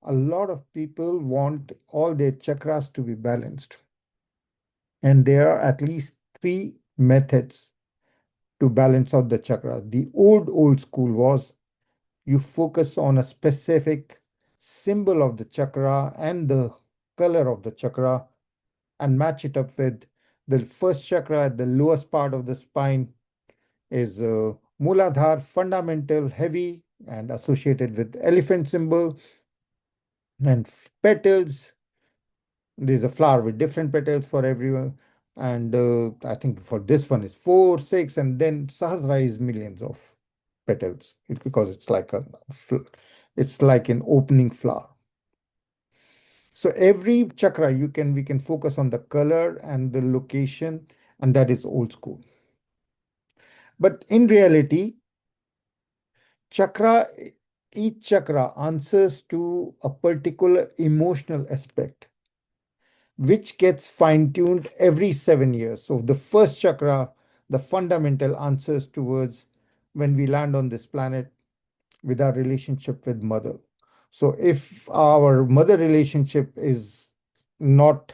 a lot of people want all their chakras to be balanced. And there are at least three methods to balance out the chakras. The old school was you focus on a specific symbol of the chakra and the color of the chakra and match it up with the first chakra at the lowest part of the spine is Muladhar, fundamental, heavy, and associated with elephant symbol and petals. There's a flower with different petals for everyone. And I think for this one is four, six, and then Sahasra is millions of petals. It's because it's like it's like an opening flower. So every chakra we can focus on the color and the location, and that is old school. But in reality, chakra, each chakra answers to a particular emotional aspect, which gets fine-tuned every 7 years. So the first chakra, the fundamental answers towards when we land on this planet with our relationship with mother. So if our mother relationship is not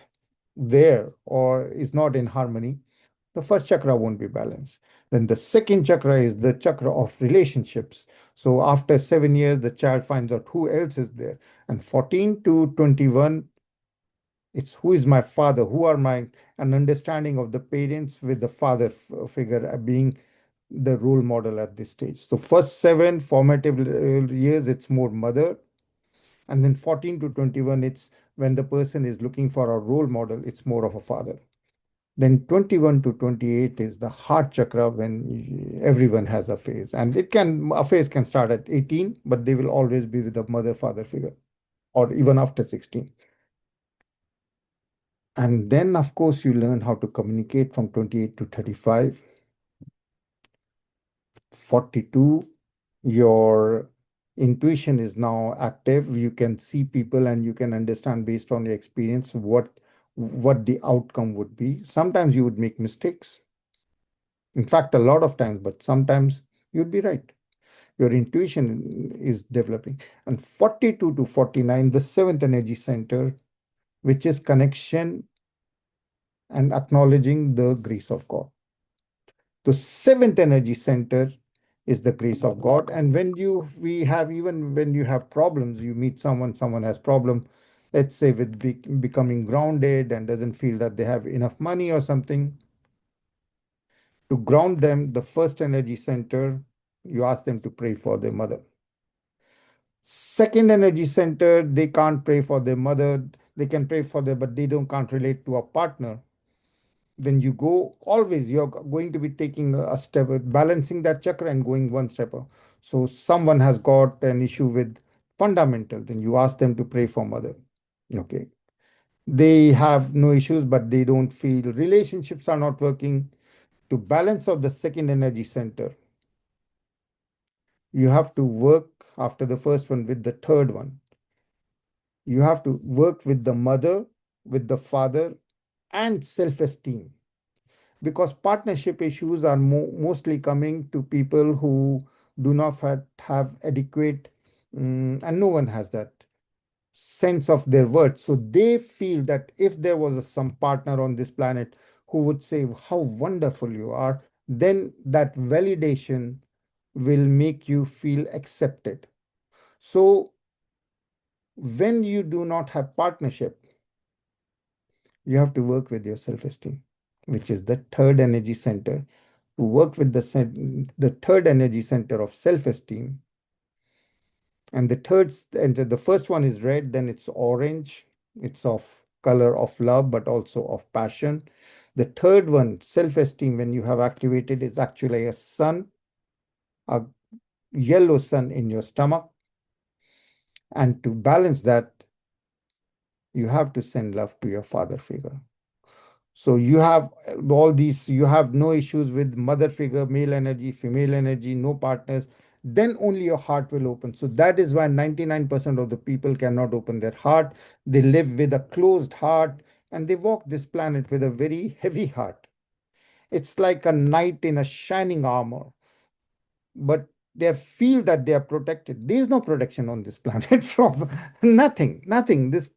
there or is not in harmony, the first chakra won't be balanced. Then the second chakra is the chakra of relationships. So after 7 years, the child finds out who else is there. And 14 to 21, it's who is my father, who are my, an understanding of the parents with the father figure being the role model at this stage. So first seven formative years, it's more mother. And then 14 to 21, it's when the person is looking for a role model, it's more of a father. Then 21 to 28 is the heart chakra when everyone has a phase. And a phase can start at 18, but they will always be with the mother father figure or even after 16. And then, of course, you learn how to communicate from 28 to 35. 42, your intuition is now active. You can see people and you can understand based on your experience what the outcome would be. Sometimes you would make mistakes. In fact, a lot of times, but sometimes you'd be right. Your intuition is developing. And 42 to 49, the seventh energy center, which is connection and acknowledging the grace of God. The seventh energy center is the grace of God. And we have, even when you have problems, you meet someone has problem, let's say with becoming grounded and doesn't feel that they have enough money or something, to ground them, the first energy center, you ask them to pray for their mother. Second energy center, they can't pray for their mother. They can pray for them, but they don't can't relate to a partner. Then you go always, you're going to be taking a step, balancing that chakra and going one step up. So someone has got an issue with fundamental, then you ask them to pray for mother. Okay. They have no issues, but they don't feel relationships are not working. To balance out the second energy center, you have to work after the first one with the third one. You have to work with the mother, with the father, and self-esteem. Because partnership issues are mostly coming to people who do not have adequate, and no one has that sense of their worth. So they feel that if there was some partner on this planet who would say how wonderful you are, then that validation will make you feel accepted. So when you do not have partnership, you have to work with your self-esteem, which is the third energy center. To work with the third energy center of self-esteem. And the first one is red, then it's orange. It's of color of love, but also of passion. The third one, self-esteem, when you have activated, is actually a sun, a yellow sun in your stomach. And to balance that, you have to send love to your father figure. So you have all these, you have no issues with mother figure, male energy, female energy, no partners, then only your heart will open. So that is why 99% of the people cannot open their heart. They live with a closed heart and they walk this planet with a very heavy heart. It's like a knight in a shining armor. But They feel that they are protected. There is no protection on this planet from nothing, nothing. This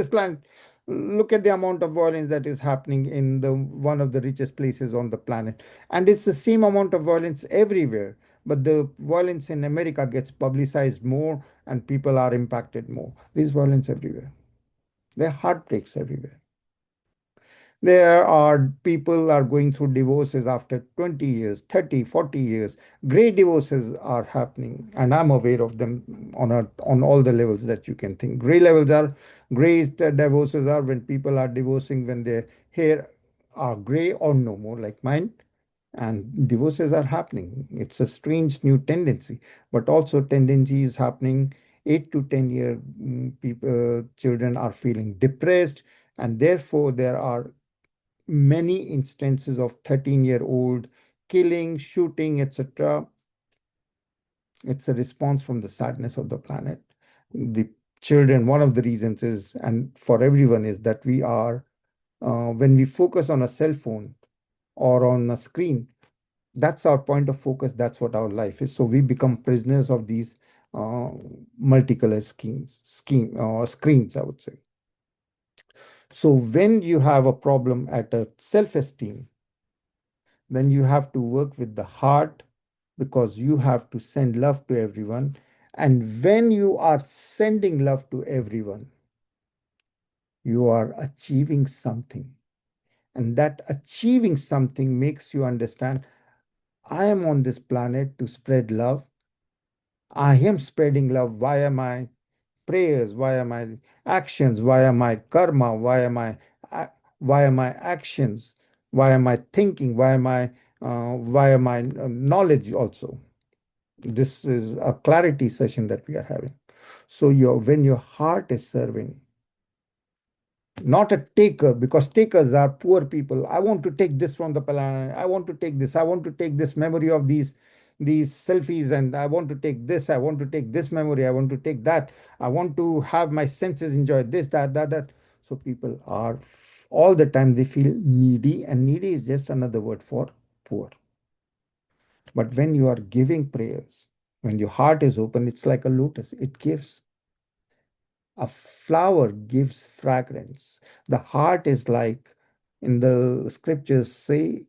planet, look at the amount of violence that is happening in the one of the richest places on the planet, and it's the same amount of violence everywhere. But the violence in America gets publicized more, and people are impacted more. There's violence everywhere. There are heartbreaks everywhere. There are people are going through divorces after 20 years, 30, 40 years. Great divorces are happening, and I'm aware of them on all the levels that you can think. Great divorces are when people are divorcing when their hair are gray or no more like mine, and divorces are happening. It's a strange new tendency, but also tendency is happening. 8 to 10 year people, children are feeling depressed, and therefore there are many instances of 13-year-old killing, shooting, etc. It's a response from the sadness of the planet. The children, one of the reasons is, and for everyone, is that we are, when we focus on a cell phone or on a screen, that's our point of focus. That's what our life is. So we become prisoners of these uh, multicolor screens, I would say. So when you have a problem at a self-esteem, then you have to work with the heart because you have to send love to everyone. And when you are sending love to everyone, you are achieving something. And that achieving something makes you understand I am on this planet to spread love. I am spreading love via my prayers, via my actions, via my karma, via my actions, via my thinking, via my knowledge also. This is a clarity session that we are having. So when your heart is serving, not a taker, because takers are poor people. I want to take this from the planet. I want to take this. I want to take this memory of these selfies, and I want to take this. I want to take this memory. I want to take that. I want to have my senses enjoy this, that. So people are all the time they feel needy, and needy is just another word for poor. But when you are giving prayers, when your heart is open, it's like a lotus. It gives. A flower gives fragrance. The heart is like, in the scriptures say,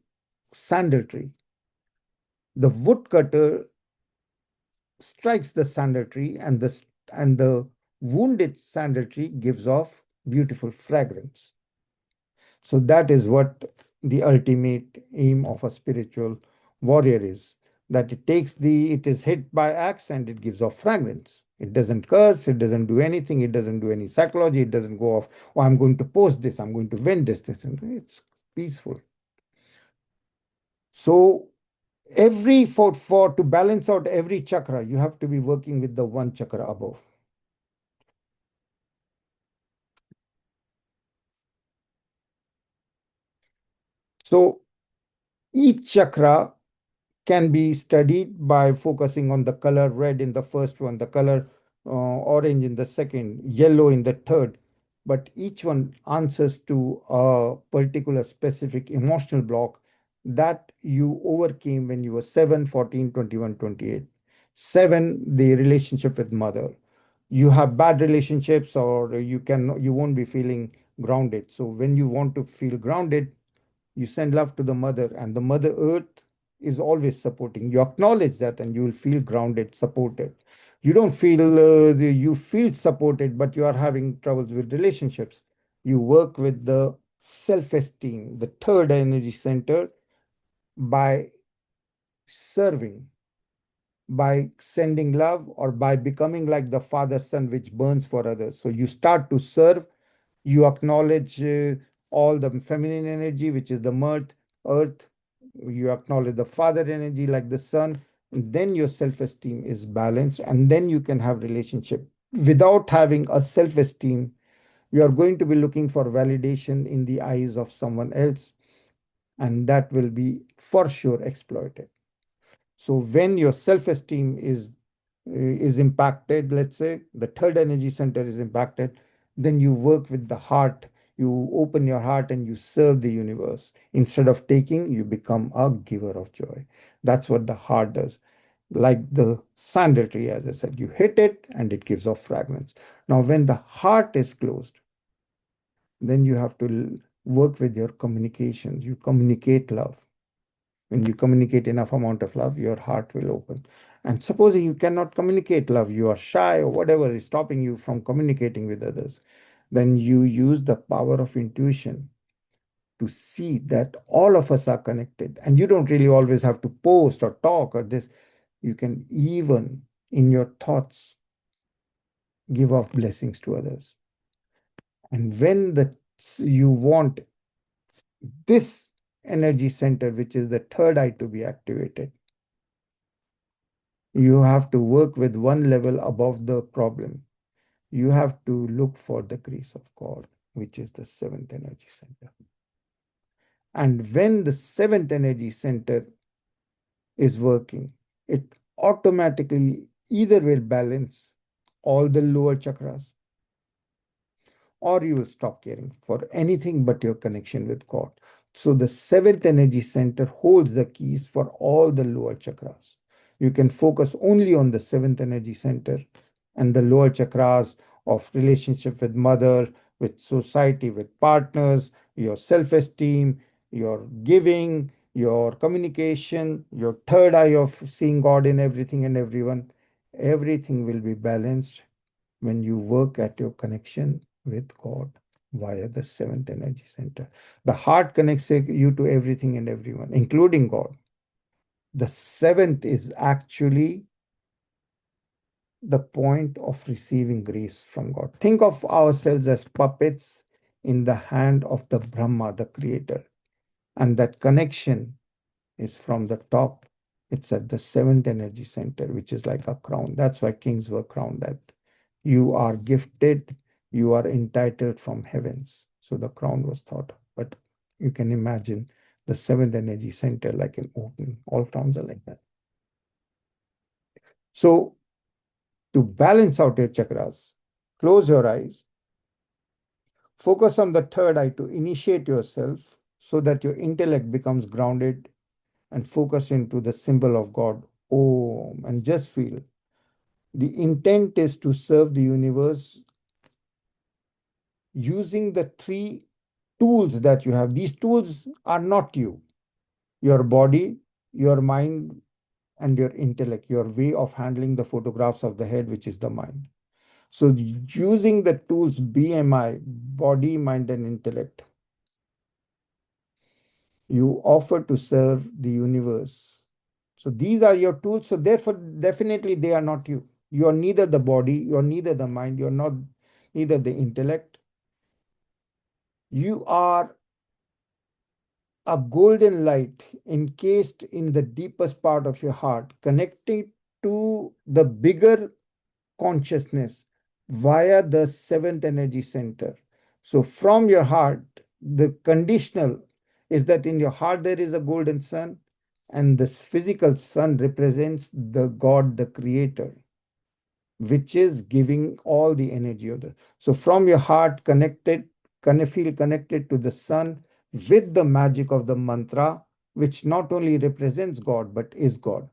sandal tree. The woodcutter strikes the sandal tree, and the wounded sandal tree gives off beautiful fragrance. So that is what the ultimate aim of a spiritual warrior is. That it is hit by axe and it gives off fragrance. It doesn't curse, it doesn't do anything, it doesn't do any psychology, it doesn't go off, oh, I'm going to post this, I'm going to win this. And it's peaceful. So for to balance out every chakra, you have to be working with the one chakra above. So each chakra can be studied by focusing on the color red in the first one, the color orange in the second, yellow in the third. But each one answers to a particular specific emotional block that you overcame when you were 7, 14, 21, 28. 7, the relationship with mother. You have bad relationships, or you won't be feeling grounded. So when you want to feel grounded, you send love to the mother, and the mother earth is always supporting. You acknowledge that, and you will feel grounded, supported. You don't feel you feel supported, but you are having troubles with relationships. You work with the self-esteem, the third energy center, by serving, by sending love, or by becoming like the father sun which burns for others. So you start to serve. You acknowledge all the feminine energy, which is the earth. You acknowledge the father energy like the sun. And then your self-esteem is balanced, and then you can have relationship. Without having a self-esteem, you are going to be looking for validation in the eyes of someone else, and that will be for sure exploited. So when your self-esteem is impacted, let's say the third energy center is impacted, then you work with the heart. You open your heart and you serve the universe. Instead of taking, you become a giver of joy. That's what the heart does. like the sandal tree, as I said. You hit it and it gives off fragments. Now, when the heart is closed, then you have to work with your communications. You communicate love. When you communicate enough amount of love, your heart will open. And supposing you cannot communicate love, you are shy or whatever is stopping you from communicating with others, then you use the power of intuition to see that all of us are connected. And you don't really always have to post or talk or this. You can even in your thoughts give off blessings to others. And when you want this energy center, which is the third eye, to be activated, you have to work with one level above the problem. You have to look for the grace of God, which is the seventh energy center. And when the seventh energy center is working, it automatically either will balance all the lower chakras, or you will stop caring for anything but your connection with God. So the seventh energy center holds the keys for all the lower chakras. You can focus only on the seventh energy center, and the lower chakras of relationship with mother, with society, with partners, your self-esteem, your giving, your communication, your third eye of seeing God in everything and everyone. Everything will be balanced when you work at your connection with God via the seventh energy center. The heart connects you to everything and everyone, including God. The seventh is actually the point of receiving grace from God. Think of ourselves as puppets in the hand of the Brahma, the creator. And that connection is from the top. It's at the seventh energy center, which is like a crown. That's why kings were crowned at. You are gifted, you are entitled from heavens. So the crown was thought of. But you can imagine the seventh energy center like an open. All crowns are like that. So to balance out your chakras, close your eyes, focus on the third eye to initiate yourself so that your intellect becomes grounded and focus into the symbol of God, Om, and just feel. The intent is to serve the universe using the three tools that you have. These tools are not you, your body, your mind, and your intellect, your way of handling the photographs of the head, which is the mind. So, using the tools BMI, body, mind, and intellect, you offer to serve the universe. So these are your tools. So therefore, definitely they are not you. You are neither the body, you are neither the mind, you are not neither the intellect. You are a golden light encased in the deepest part of your heart, connecting to the bigger consciousness via the seventh energy center. So from your heart, the conditional is that in your heart there is a golden sun, and this physical sun represents the God, the creator, which is giving all the energy of the. So from your heart connected, feel connected to the sun with the magic of the mantra, which not only represents God but is God.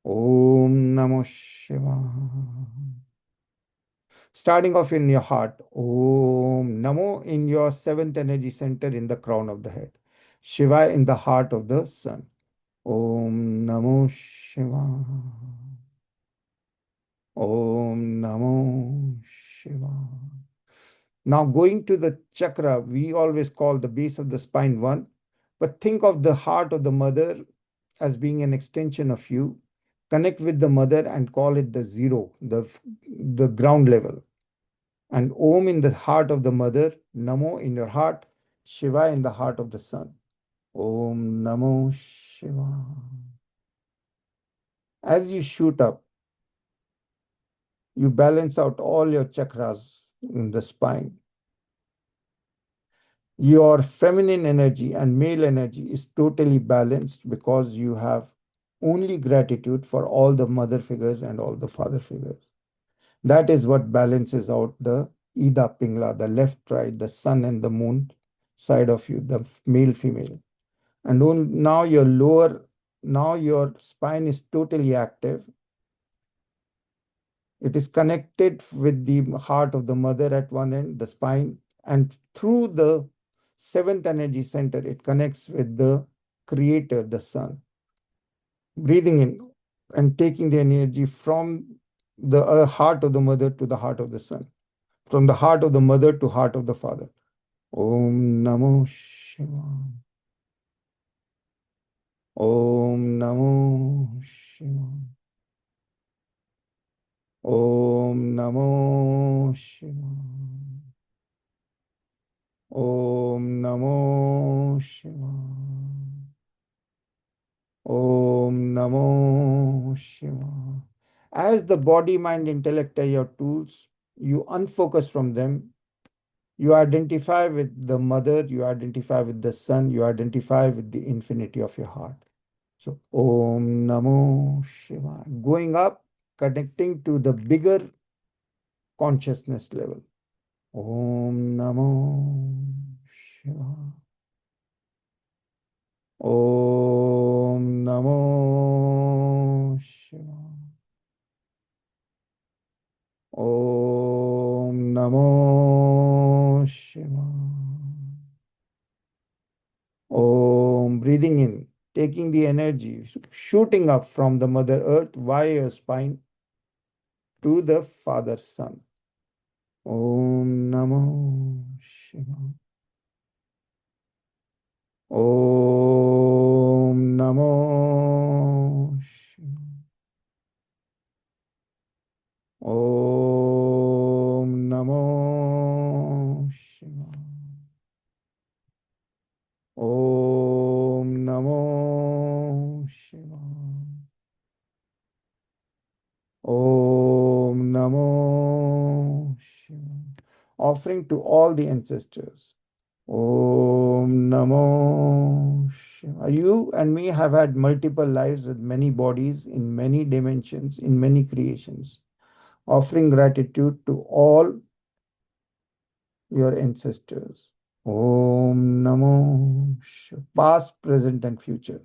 Om Namo Shivaya. Starting off in your heart, Om Namo in your seventh energy center in the crown of the head, Shiva in the heart of the sun. Om Namo Shiva. Om Namo Shiva. Now going to the chakra, we always call the base of the spine one, but think of the heart of the mother as being an extension of you. Connect with the mother and call it the zero, the ground level. And Om in the heart of the mother, Namo in your heart, Shiva in the heart of the sun. Om Namo Shiva. As you shoot up, you balance out all your chakras in the spine. Your feminine energy and male energy is totally balanced because you have only gratitude for all the mother figures and all the father figures. That is what balances out the Ida Pingla, the left, right, the sun and the moon side of you, the male, female. And now your lower Now your spine is totally active. It is connected with the heart of the mother at one end, the spine, and through the seventh energy center, it connects with the creator, the sun. Breathing in and taking the energy from the heart of the mother to the heart of the sun, from the heart of the mother to heart of the father. Om Namo Shivaya. Om Namo Shivaya. Om Namo Shivaya. Om Namo Shivaya. Om Namo Shivaya. As the body, mind, intellect are your tools, you unfocus from them. You identify with the mother, you identify with the sun, you identify with the infinity of your heart. So, Om Namo Shivaya. Going up, connecting to the bigger consciousness level. Om Namo Shivaya. Om Namo Shivaya. Om Namo Shivaya. Om, breathing in, taking the energy, shooting up from the Mother Earth via your spine to the Father Sun. Om Namo Shivaya. Om Namo Shivaya. Om Namo Shivaya. Om Namo Shivaya. Om Namo Shivaya. Offering to all the ancestors. Om Namo Shivaya. You and me have had multiple lives with many bodies in many dimensions, in many creations. Offering gratitude to all your ancestors. Om Namo Shivaya. Past, present, and future.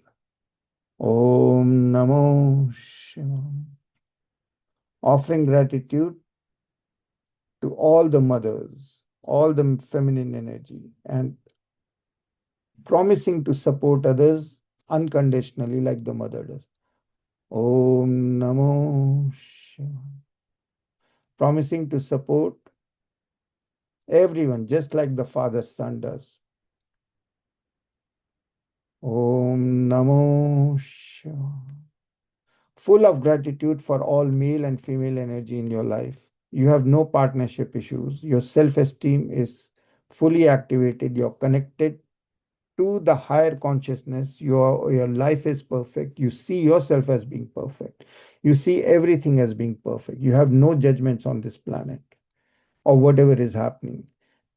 Om Namo Shivaya. Offering gratitude to all the mothers, all the feminine energy, and promising to support others unconditionally like the mother does. Om Namo Shivaya. Promising to support everyone just like the father son does. Om Namo Shivaya. Full of gratitude for all male and female energy in your life. You have no partnership issues. Your self esteem is fully activated. You're connected to the higher consciousness. Your life is perfect. You see yourself as being perfect. You see everything as being perfect. You have no judgments on this planet or whatever is happening.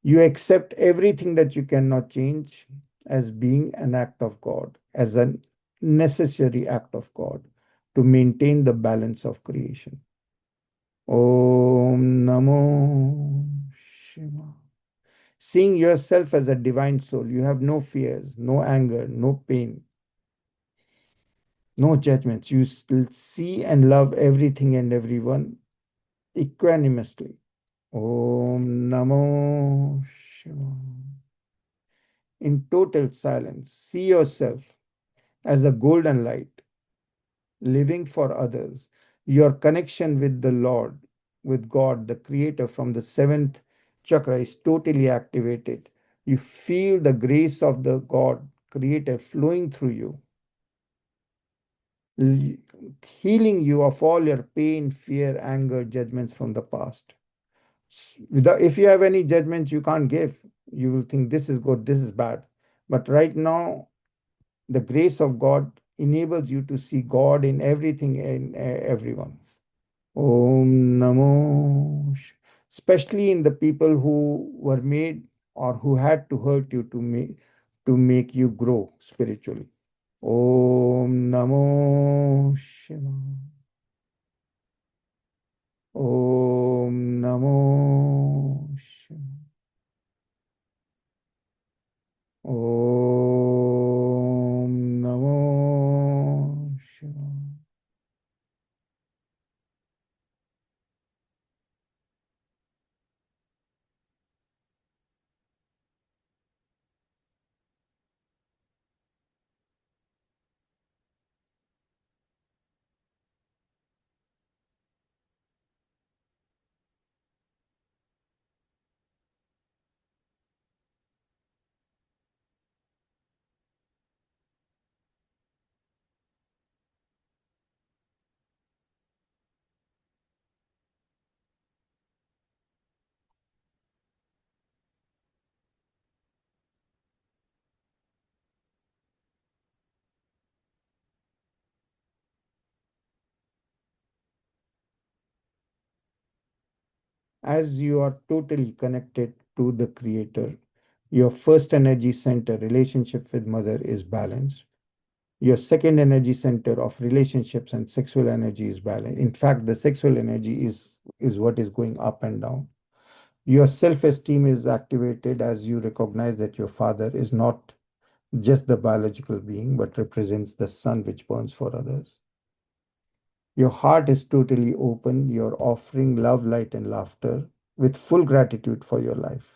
You accept everything that you cannot change as being an act of God, as a necessary act of God to maintain the balance of creation. Om Namo Shiva. Seeing yourself as a divine soul, you have no fears, no anger, no pain, no judgments. You still see and love everything and everyone equanimously. Om Namo Shiva. In total silence, see yourself as a golden light, living for others. Your connection with the Lord, with God, the Creator from the seventh chakra is totally activated. You feel the grace of the God, Creator, flowing through you, healing you of all your pain, fear, anger, judgments from the past. If you have any judgments you can't give, you will think this is good, this is bad. But right now, the grace of God enables you to see God in everything and everyone. Om Namo. Especially in the people who were made or who had to hurt you to make you grow spiritually. Om Namo Shiva. Om Namo Shiva. Om Namo As you are totally connected to the Creator, your first energy center, relationship with Mother, is balanced. Your second energy center of relationships and sexual energy is balanced. In fact, the sexual energy is what is going up and down. Your self-esteem is activated as you recognize that your father is not just the biological being, but represents the sun which burns for others. Your heart is totally open. You're offering love, light, and laughter with full gratitude for your life.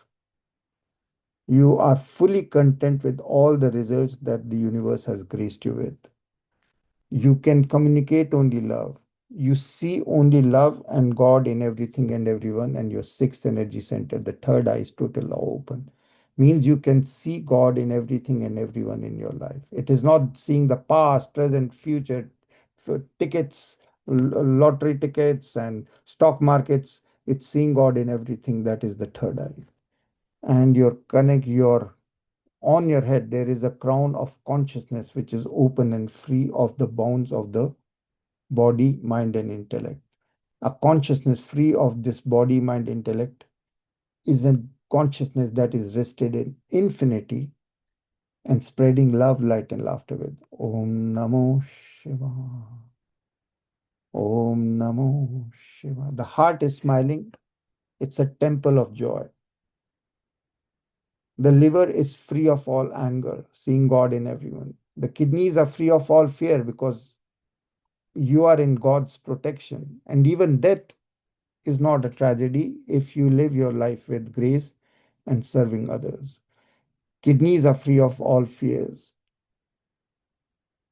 You are fully content with all the results that the universe has graced you with. You can communicate only love. You see only love and God in everything and everyone, and your sixth energy center, the third eye, is totally open. Means you can see God in everything and everyone in your life. It is not seeing the past, present, future, tickets, lottery tickets, and stock markets. It's seeing God in everything. That is the third eye. And your on your head, there is a crown of consciousness which is open and free of the bounds of the body, mind, and intellect. A consciousness free of this body, mind, intellect is a consciousness that is rested in infinity and spreading love, light, and laughter with Om Namo Shiva. Om Namo Shiva. The heart is smiling. It's a temple of joy. The liver is free of all anger, seeing God in everyone. The kidneys are free of all fear because you are in God's protection. And even death is not a tragedy if you live your life with grace and serving others. Kidneys are free of all fears.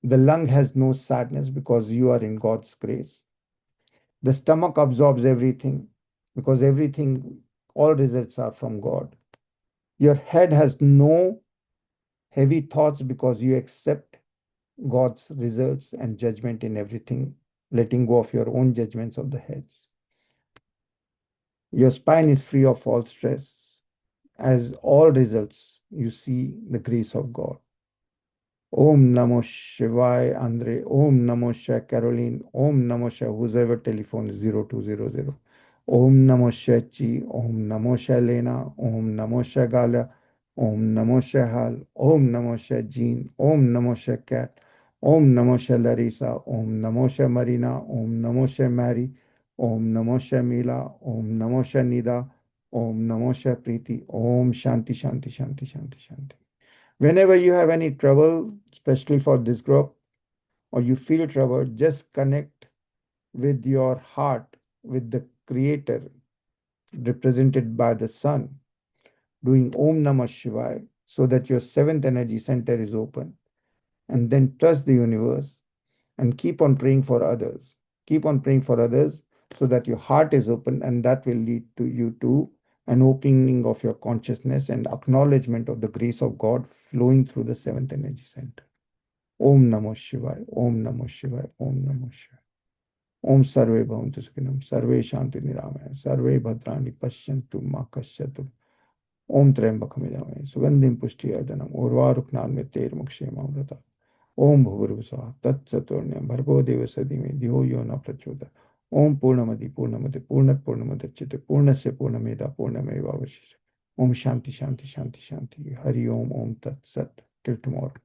The lung has no sadness because you are in God's grace. The stomach absorbs everything because everything, all results are from God. Your head has no heavy thoughts because you accept God's results and judgment in everything, letting go of your own judgments of the heads. Your spine is free of all stress. As all results, you see the grace of God. Om Namo Shivaya, Andre. Om Namo Shivaya, Caroline. Om Namo Shivaya, whoever telephone is 0200. Om Namo Shivaya, Chi. Om Namo Shivaya, Lena. Om Namo Shivaya, Gala. Om Namo Shivaya, Hal. Om Namo Shivaya, Jean. Om Namo Shivaya, Cat. Om Namo Shivaya, Larissa. Om Namo Shivaya, Marina. Om Namo Shivaya, Mary. Om Namo Shivaya, Mila. Om Namo Shivaya, Nida. Om Namo Shivaya, Preeti. Om Shanti, Shanti, Shanti, Shanti, Shanti. Whenever you have any trouble, especially for this group, or you feel trouble, just connect with your heart, with the Creator, represented by the Sun, doing Om Namah Shivaya, so that your seventh energy center is open. And then trust the universe and keep on praying for others. Keep on praying for others so that your heart is open, and that will lead to you to an opening of your consciousness and acknowledgement of the grace of God flowing through the seventh energy center. Om Namo Shivaya, Om Namo Shivaya, Om Namo Shivaya. Om Sarve Bhavantu Sukhinam, Sarve Shanti Niramaya, Sarve Bhadrani Pashyantu Ma Kashyatu. Om Trembakam Yajamhe, Sugandhim Pushtiyardhanam, Urvaruknal Mrityurmukshemamrita. ओम भूर्भुवस्सुः तत्सवितुर्वरेण्यं भर्गो देवस्य धीमहि धियो यो न प्रचोदयात्. ओम पूर्णमदि पूर्णमिदं पूर्णात् पूर्णमुदच्यते पूर्णस्य पूर्णमेवावशिष्यते पूर्णमेवावशिष्यते. ओम शांति शांति शांति शांति. हरि ओम. ओम तत्सत. Till tomorrow.